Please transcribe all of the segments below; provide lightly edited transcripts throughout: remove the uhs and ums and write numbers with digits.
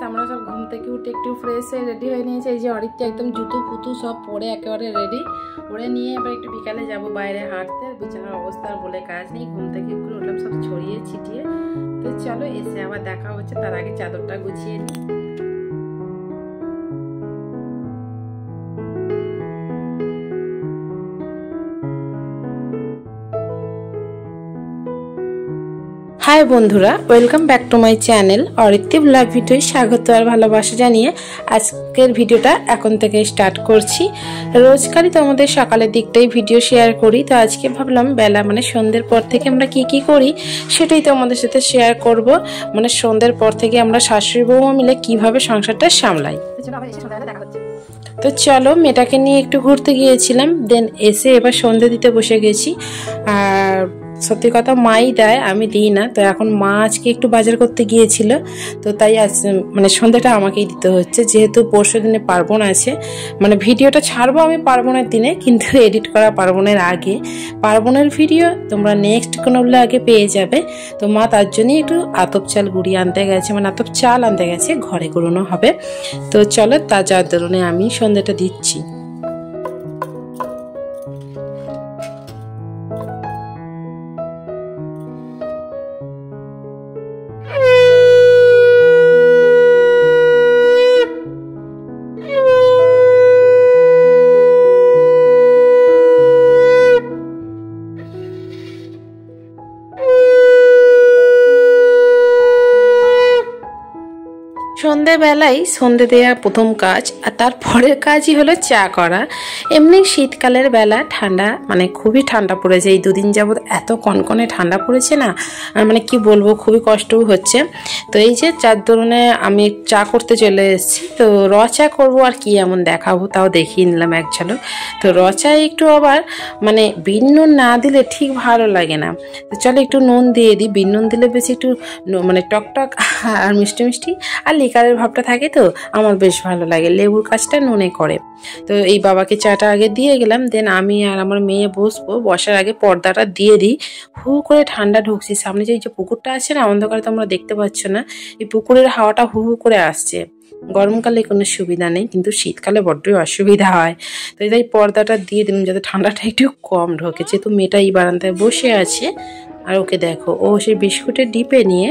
আমরা সব ঘুম থেকে উঠে একটু ফ্রেশ হয়ে রেডি হয়ে নিয়েছি। এই যে অরিত্য একদম জুতো ফুতু সব পরে একেবারে রেডি পরে নিয়ে এবার একটু বিকালে যাব বাইরে হাঁটতে। বিছানার অবস্থা আর বলে কাজ নেই, ঘুম থেকে একটু উঠলাম সব ছড়িয়ে ছিটিয়ে। তো চলো এসে আবার দেখা হচ্ছে, তার আগে চাদরটা গুছিয়ে নিই। হাই বন্ধুরা, welcome back to my channel Aritya blog ভিডিওয় স্বাগত আর ভালোবাসা জানিয়ে আজকের ভিডিওটা এখন থেকে স্টার্ট করছি। রোজকারই তো আমাদের সকালের দিকটাই ভিডিও শেয়ার করি, তো আজকে ভাবলাম বেলা মানে সন্ধ্যের পর থেকে আমরা কি করি সেটাই তো আমাদের সাথে শেয়ার করব। মানে সন্ধ্যের পর থেকে আমরা শাশুড়ি বৌমা মিলে কিভাবে সংসারটা সামলাই। তো চলো, মেয়েটাকে নিয়ে একটু ঘুরতে গিয়েছিলাম, দেন এসে এবার সন্ধ্যে দিতে বসে গেছি। আর সত্যি কথা মাই দেয়, আমি দিই না। তো এখন মা আজকে একটু বাজার করতে গিয়েছিল, তো তাই আজ মানে সন্ধ্যাটা আমাকেই দিতে হচ্ছে, যেহেতু পরশু দিনে পার্বণ আছে। মানে ভিডিওটা ছাড়বো আমি পার্বণের দিনে, কিন্তু এডিট করা পার্বণের আগে। পার্বণের ভিডিও তোমরা নেক্সট কোনো আগে পেয়ে যাবে। তো মা তার জন্যই একটু আতপ চাল গুঁড়িয়ে আনতে গেছে, মানে আতপ চাল আনতে গেছে, ঘরে গুঁড়োনো হবে। তো চলো, তা যার দরুনে আমি সন্ধ্যাটা দিচ্ছি। সন্ধ্যেবেলায় সন্ধ্যে দেওয়া প্রথম কাজ, আর তারপরের কাজই হলো চা করা। এমনি শীতকালের বেলা ঠান্ডা, মানে খুবই ঠান্ডা পড়েছে। এই দুদিন যাবৎ এত কনকনে ঠান্ডা পড়েছে না, মানে কি বলবো, খুবই কষ্টও হচ্ছে। তো এই যে চার দরুনে আমি চা করতে চলে এসেছি। তো র চা করবো, আর কি এমন দেখাবো তাও দেখিয়ে নিলাম এক ঝলক। তো র চা একটু আবার মানে বিন নুন না দিলে ঠিক ভালো লাগে না। তো চলো একটু নুন দিয়ে দিই, বিন নুন দিলে বেশি একটু মানে টকটক আর মিষ্টি মিষ্টি আর লিকারের ভাবটা থাকে, তো আমার বেশ ভালো লাগে। লেবুর কাজটা নুনে করে। তো এই বাবাকে চাটা আগে দিয়ে গেলাম, দেন আমি আর আমার মেয়ে বসবো। বসার আগে পর্দাটা দিয়ে দিই। হু করে ঠান্ডা ঢুকছি, সামনে যে পুকুরটা আছে না, অন্ধকারে তোমরা দেখতে পাচ্ছ না, এই পুকুরের হাওয়াটা হু করে আসছে। গরমকালে কোনো সুবিধা নেই, কিন্তু শীতকালে বড্ডই অসুবিধা হয়। তো এই পর্দাটা দিয়ে দিলাম যাতে ঠান্ডাটা একটু কম ঢোকে, যেহেতু মেয়েটা এই বারান্দায় বসে আছে। আর ওকে দেখো, ও সেই বিস্কুটের ডিপে নিয়ে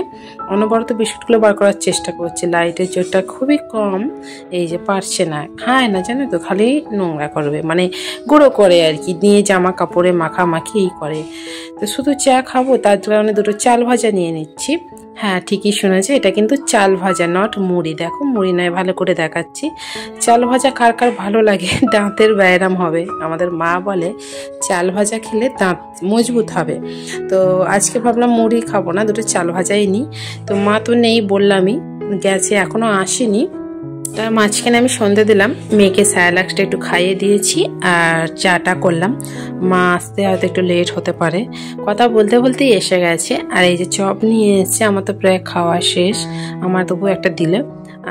অনবরত বিস্কুটগুলো বার করার চেষ্টা করছে। লাইটের জোরটা খুবই কম, এই যে পারছে না, খায় না, জানো তো, খালি নোংরা করবে, মানে গুঁড়ো করে আর কি, নিয়ে জামা কাপড়ে মাখামাখি এই করে। তো শুধু চা খাবো, তার কারণে দুটো চাল ভাজা নিয়ে নিচ্ছি। হ্যাঁ, ঠিকই শুনেছে, এটা কিন্তু চাল ভাজা, নট মুড়ি। দেখো মুড়ি নয়, ভালো করে দেখাচ্ছি। চাল ভাজা কার কার ভালো লাগে, দাঁতের ব্যায়াম হবে। আমাদের মা বলে চাল ভাজা খেলে দাঁত মজবুত হবে। তো আজকে ভাবলাম মুড়ি খাবো না, দুটো চাল ভাজাই নিই। তো মা তো নেই বললামই, গেছে, এখনো আসেনি। তার মাঝখানে আমি সন্ধ্যে দিলাম, মেয়েকে স্যালাক্সটা একটু খাইয়ে দিয়েছি আর চাটা করলাম। মা আসতে হয়তো একটু লেট হতে পারে, কথা বলতে বলতেই এসে গেছে। আর এই যে চপ নিয়ে এসছে, আমার তো প্রায় খাওয়া শেষ, আমার তবু একটা দিলে।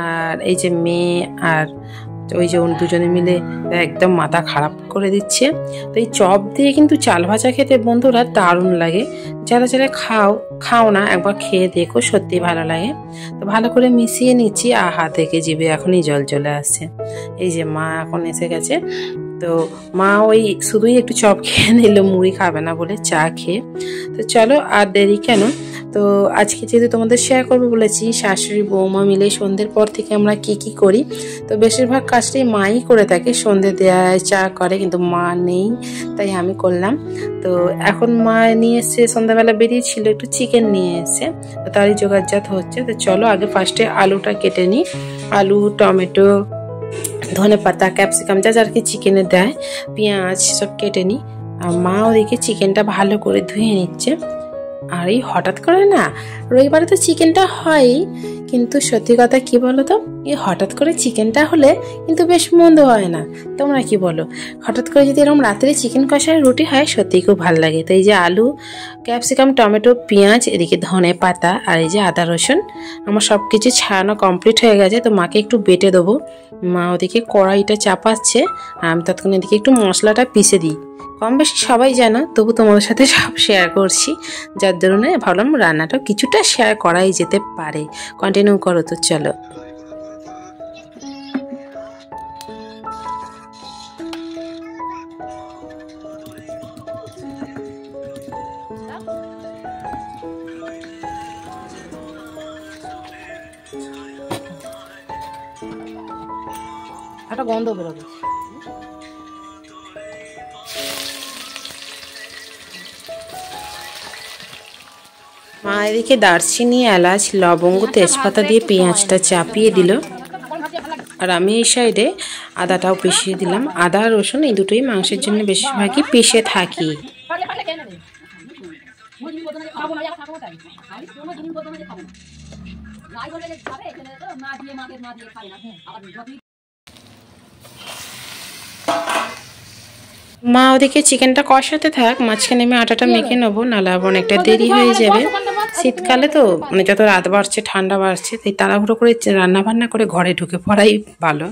আর এই যে মেয়ে আর ওই যে দুজনে মিলে একদম মাথা খারাপ করে দিচ্ছে। তো এই চপ দিয়ে কিন্তু চাল ভাজা খেতে বন্ধুরা দারুণ লাগে। যারা যারা খাও না, একবার খেয়ে দেখো, সত্যি ভালো লাগে। তো ভালো করে মিশিয়ে নিচ্ছি, আহা থেকে জিভে এখনই জল চলে আসছে। এই যে মা এখন এসে গেছে। তো মা ওই শুধুই একটু চপ খেয়ে নিল, মুড়ি খাবে না বলে, চা খেয়ে। তো চলো আর দেরি কেন, তো আজকে যেহেতু তোমাদের শেয়ার করবো বলেছি, শাশুড়ি বৌমা মিলে সন্ধ্যের পর থেকে আমরা কি করি। তো বেশিরভাগ কাজটাই মাই করে থাকে, সন্ধ্যে দেয়, চা করে, কিন্তু মা নেই, তাই আমি করলাম। তো এখন মা নিয়ে এসে সন্ধ্যাবেলা বেরিয়েছিল, একটু চিকেন নিয়ে এসে, তো তারই জোগাড়জাত হচ্ছে। তো চলো আগে ফার্স্টে আলুটা কেটে নিই। আলু, টমেটো, ধনে পাতা, ক্যাপসিকাম, যা আর কি চিকেনে দেয়, পেঁয়াজ সব কেটে নিই। আর মা ওদিকে চিকেনটা ভালো করে ধুয়ে নিচ্ছে। আর এই হঠাৎ করে না, রবিবারে তো চিকেনটা হয়, কিন্তু সত্যি কথা কি বলো তো, এই হঠাৎ করে চিকেনটা হলে কিন্তু বেশ মন্দ হয় না। তোমরা কি বলো? হঠাৎ করে যদি এরকম রাত্রে চিকেন কষার রুটি হয়, সত্যিই খুব ভালো লাগে। তো এই যে আলু, ক্যাপসিকাম, টমেটো, পেঁয়াজ, এদিকে ধনে পাতা আর এই যে আদা রসুন, আমার সব কিছু ছাড়ানো কমপ্লিট হয়ে গেছে। তো মাকে একটু বেটে দেবো। মা ওদিকে কড়াইটা চাপাচ্ছে, আর আমি ততক্ষণ এদিকে একটু মশলাটা পিষে দিই। কম বেশি সবাই জানো, তবু তোমাদের সাথে সব শেয়ার করছি, যার ধরনে ভাবলাম রান্নাটাও কিছুটা শেয়ার করাই যেতে পারে। কন্টিনিউ করো। তো চলো। একটা গন্ধ বেরোবে। মা এদিকে দারচিনি, এলাচ, লবঙ্গ, তেজপাতা দিয়ে পেঁয়াজটা চাপিয়ে দিল, আর আমি এই সাইডে আদাটাও পিষিয়ে দিলাম। আদা রসুন এই দুটোই মাংসের জন্য বেশিরভাগই পিষে থাকি। মা ওদিকে চিকেনটা কষাতে থাক, মাঝখানে আমি আটাটা মেখে নেবো, নাহলে আবার অনেকটা দেরি হয়ে যাবে। শীতকালে তো মানে যত রাত বাড়ছে ঠান্ডা বাড়ছে, তাই তাড়াহুড়ো করে রান্না বান্না করে ঘরে ঢুকে পড়াই ভালো।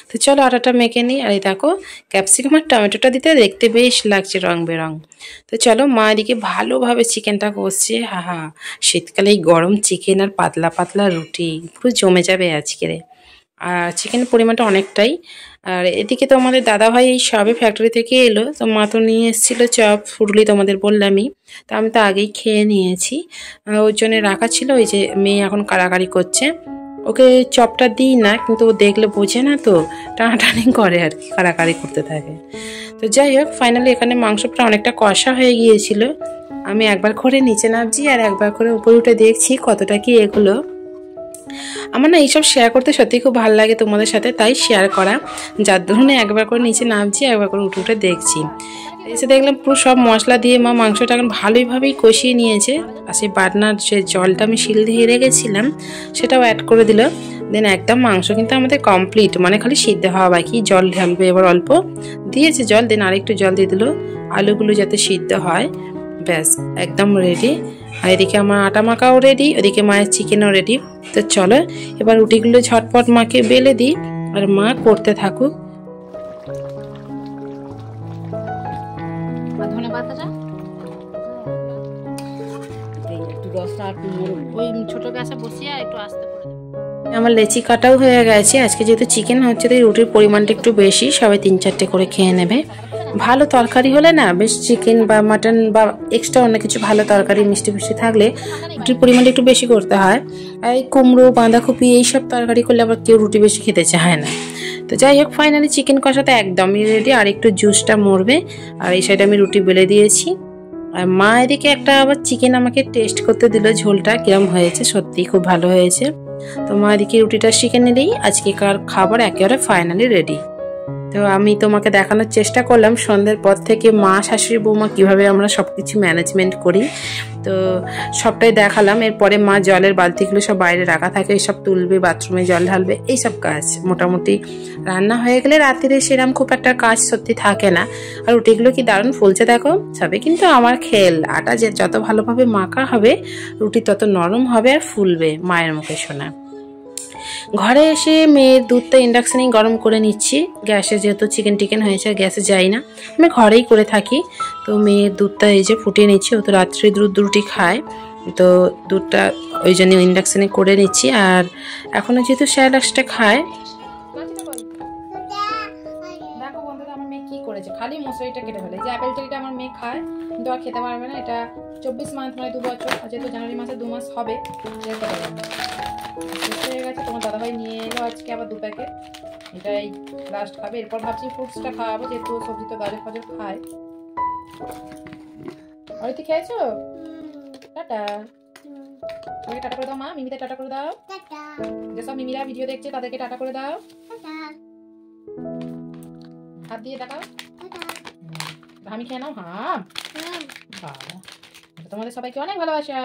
তো চলো আটাটা মেখে নিই। আর এই দেখো ক্যাপসিকাম আর টমেটোটা দিতে দেখতে বেশ লাগছে রং বেরং। তো চলো, মা এদিকে ভালোভাবে চিকেনটা কষছে। হা হা, শীতকালে এই গরম চিকেন আর পাতলা পাতলা রুটি পুরো জমে যাবে আজকের। আর চিকেনের পরিমাণটা অনেকটাই। আর এদিকে তো আমাদের দাদাভাই এই সবে ফ্যাক্টরি থেকে এলো, তো মা তো নিয়ে এসেছিলো চপ ফুটলি, তোমাদের বললামই। তো আমি তো আগেই খেয়ে নিয়েছি, ওর জন্য রাখা ছিল। ওই যে মেয়ে এখন কাড়াকাড়ি করছে, ওকে চপটা দিই না, কিন্তু ও দেখলে বোঝে না, তো টানাটানি করে আর কি, কাড়াকাড়ি করতে থাকে। তো যাই হোক, ফাইনালি এখানে মাংসটা অনেকটা কষা হয়ে গিয়েছিল। আমি একবার করে নিচে নামছি আর একবার করে উপরে উঠে দেখছি কতটা কি এগুলো। আমার না এইসব শেয়ার করতে সত্যিই খুব ভালো লাগে তোমাদের সাথে, তাই শেয়ার করা। যার ধরুন একবার করে নিচে নামছি, একবার করে উঠে উঠে দেখছি। এসে দেখলাম পুরো সব মশলা দিয়ে মা মাংসটা এখন ভালোইভাবেই কষিয়ে নিয়েছে। আর সেই বাটনার যে জলটা আমি শিল দিয়ে রেখেছিলাম সেটাও অ্যাড করে দিল। দেন একদম মাংস কিন্তু আমাদের কমপ্লিট, মানে খালি সিদ্ধ হওয়া বাকি। জল ঢালবে এবার, অল্প দিয়েছে জল, দেন আরেকটু জল দিয়ে দিল আলুগুলো যাতে সিদ্ধ হয়। ব্যাস একদম রেডি। আর এদিকে আমার আটা মাখাও রেডি, ওদিকে মায়ের চিকেনও রেডি। তো চলো এবার রুটিগুলো ঝটপট মাকে বেলে দিই আর মা করতে থাকুক। আমার লেচি কাটাও হয়ে গেছে। আজকে যেহেতু চিকেন হচ্ছে তাই রুটির পরিমাণটা একটু বেশি, সবাই 3-4টে করে খেয়ে নেবে। ভালো তরকারি হলে না, বেশ চিকেন বা মাটন বা এক্সট্রা অন্য কিছু ভালো তরকারি মিষ্টি ফিষ্টি থাকলে রুটির পরিমাণটা একটু বেশি করতে হয়। আর এই কুমড়ো, বাঁধাকপি এইসব তরকারি করলে আবার কেউ রুটি বেশি খেতে চায় না। তো যাই হোক, ফাইনালি চিকেন কষাতে একদমই রেডি। আর একটু জুসটা মরবে। আর এই সাইডে আমি রুটি বেলে দিয়েছি। আর মা এদিকে একটা আবার চিকেন আমাকে টেস্ট করতে দিল, ঝোলটা কিরম হয়েছে। সত্যি খুব ভালো হয়েছে। তো মা এদিকে রুটিটা শিখে নিলেই আজকেকার খাবার একেবারে ফাইনালি রেডি। তো আমি তোমাকে দেখানোর চেষ্টা করলাম সন্ধ্যের পর থেকে মা, শাশুড়ি, বৌমা কীভাবে আমরা সব কিছু ম্যানেজমেন্ট করি। তো সবটাই দেখালাম। এরপরে মা জলের বালতিগুলো সব বাইরে রাখা থাকে, এসব তুলবে, বাথরুমে জল ঢালবে, এইসব কাজ মোটামুটি। রান্না হয়ে গেলে রাত্রিরে সেরকম খুব একটা কাজ সত্যি থাকে না। আর রুটিগুলো কি দারুণ ফুলছে দেখো। সবে কিন্তু আমার খেল, আটা যে যত ভালোভাবে মাখা হবে রুটি তত নরম হবে আর ফুলবে, মায়ের মুখে শোনা। ঘরে এসে মেয়ের দুধটা ইন্ডাকশানেই গরম করে নিচ্ছি। গ্যাসে যেহেতু চিকেন টিকেন হয়েছে, গ্যাসে যাই না, আমি ঘরেই করে থাকি। তো মেয়ের দুধটা এই যে ফুটিয়ে নিচ্ছি, ও তো রাত্রে দুধ রুটি খায়, তো দুধটা ওই জন্য ইন্ডাকশানে করে নিচ্ছি। আর এখনও যেহেতু স্যালাক্সটা খায়। দেখো বন্ধুরা আমার মেয়ে কি করেছে, খালি মশলাটা কেটে ফেলে। যে অ্যাপেল ট্রিটা আমার মেয়ে খায় কিন্তু আর খেতে পারবে না। এটা 24 মান্থ, মানে 2 বছর, যেহেতু জানুয়ারি মাসে 2 মাস হবে, হয়ে গেছে। তোমার দাদাভাই নিয়ে এলো আজকে আবার 2 প্যাকেট। এটাই লাস্ট খাবে। এরপর ভাবছি ফ্রুটসটা খাওয়াবো, যেহেতু সবজি তো গাজর ফাজর খায়। অরিতি খেয়েছো? টাটা। তোমাকে টাটা করে দাও মা, মিমিতে টাটা করে দাও। যেসব মিমিরা ভিডিও দেখছে তাদেরকে টাটা করে দাও। হাত দিয়ে দেখাও। আমি খেয়ে নাও। হ্যাঁ বাবা, তোমাদের সবাইকে অনেক ভালোবাসা।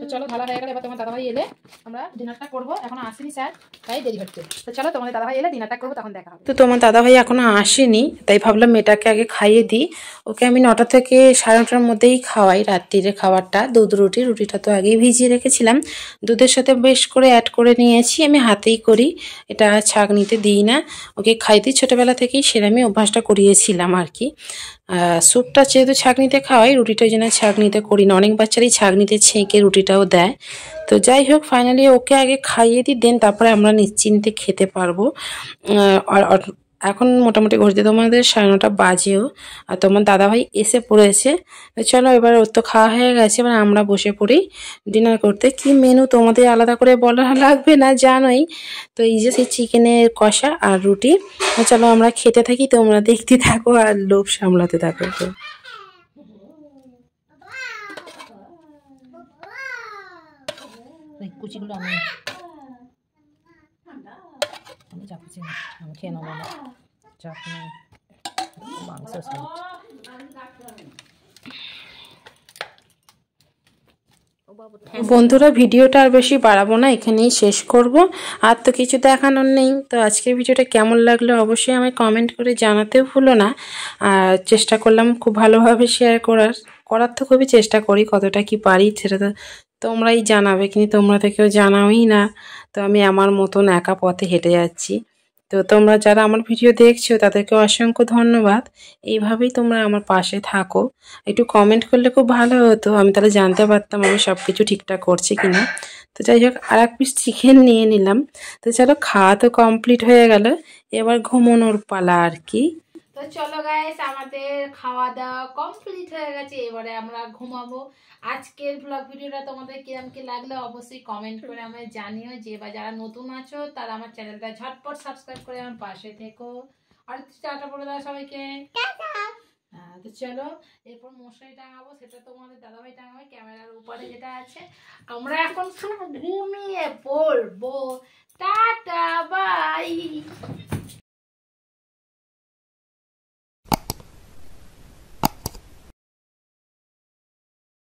তো চলো, ভালো হয়ে গেলে এবার তোমার দাদাভাই এলে আমরা ডিনারটা করবো। এখনো আসেনি স্যার, তাই দেরি হচ্ছে। তো চলো, তোমাদের দাদাভাই এলে ডিনারটা করবো, তখন দেখা হবে। তো তোমার দাদাভাই এখনো আসেনি, তাই ভাবলাম মেয়েটাকে আগে খাইয়ে দিই। ওকে আমি 9টা থেকে 9:30টার মধ্যেই খাওয়াই রাত্রিরে খাবারটা। দুধ রুটি, রুটিটা তো আগেই ভিজিয়ে রেখেছিলাম, দুধের সাথে বেশ করে অ্যাড করে নিয়েছি। আমি হাতেই করি, এটা ছাঁকনিতে দিই না। ওকে খাইতে ছোটোবেলা থেকেই সেরামই অভ্যাসটা করিয়েছিলাম আর কি। স্যুপটা যেহেতু ছাঁকনিতে খাওয়াই, রুটিটা যেন ছাঁকনিতে করি না। অনেক বাচ্চারই ছাঁকনিতে ছেঁকে রুটিটাও দেয়। তো যাই হোক, ফাইনালি ওকে আগে খাইয়ে দিই, দেন তারপরে আমরা নিশ্চিন্তে খেতে পারবো। আর এখন মোটামুটি ঘড়িতে তোমাদের 9:30 বাজেও, আর তোমার দাদাভাই এসে পড়েছে। চলো এবার ওর তো খাওয়া হয়ে গেছে, এবার আমরা বসে পড়ি ডিনার করতে। কি মেনু তোমাদের আলাদা করে বলা লাগবে না, জানোই তো। এই যে সেই চিকেনের কষা আর রুটি। চলো আমরা খেতে থাকি, তোমরা দেখতে থাকো আর লোভ সামলাতে থাকো। তো কুচিগুলো আমি চাপুছি, আমি খেয়ে নেবো না। চাটনি, মাংস, বন্ধুরা, ভিডিওটা আর বেশি বাড়াবো না, এখানেই শেষ করব। আর তো কিছু দেখানোর নেই। তো আজকের ভিডিওটা কেমন লাগলো অবশ্যই আমায় কমেন্ট করে জানাতেও ভুলো না। আর চেষ্টা করলাম খুব ভালোভাবে শেয়ার করার তো খুবই চেষ্টা করি, কতটা কি পারি সেটা তো তোমরাই জানাবে, কিন্তু তোমরা তো কেউ জানাওই না। তো আমি আমার মতন একা পথে হেঁটে যাচ্ছি। তো তোমরা যারা আমার ভিডিও দেখছো তাদেরকে অসংখ্য ধন্যবাদ। এইভাবেই তোমরা আমার পাশে থাকো। একটু কমেন্ট করলে খুব ভালো হতো, আমি তাহলে জানতে পারতাম আমি সব কিছু ঠিকঠাক করছি কিনা। তো যাই হোক, আর এক পিস চিকেন নিয়ে নিলাম। তো চলো, খাওয়া তো কমপ্লিট হয়ে গেল, এবার ঘুমোনোর পালা আর কি। তো চলো গাইস, আমাদের খাওয়া দাওয়া কমপ্লিট হয়ে গেছে, এবারে আমরা ঘুমাবো। আজকের ব্লগ ভিডিওটা তোমাদের কিরম কি লাগলো অবশ্যই কমেন্ট করে আমায় জানিও। যে বা যারা নতুন আছো তারা আমার চ্যানেলটা ঝটপট সাবস্ক্রাইব করে আমার পাশে থেকো। আর টাটা বলে দাও সবাইকে। তো চলো, এরপর মশারি টাঙাবো, সেটা তোমাদের দাদাভাই টাঙাবে ক্যামেরার উপরে যেটা আছে। আমরা এখন শুধু ঘুমিয়ে পড়বো। Tata bye.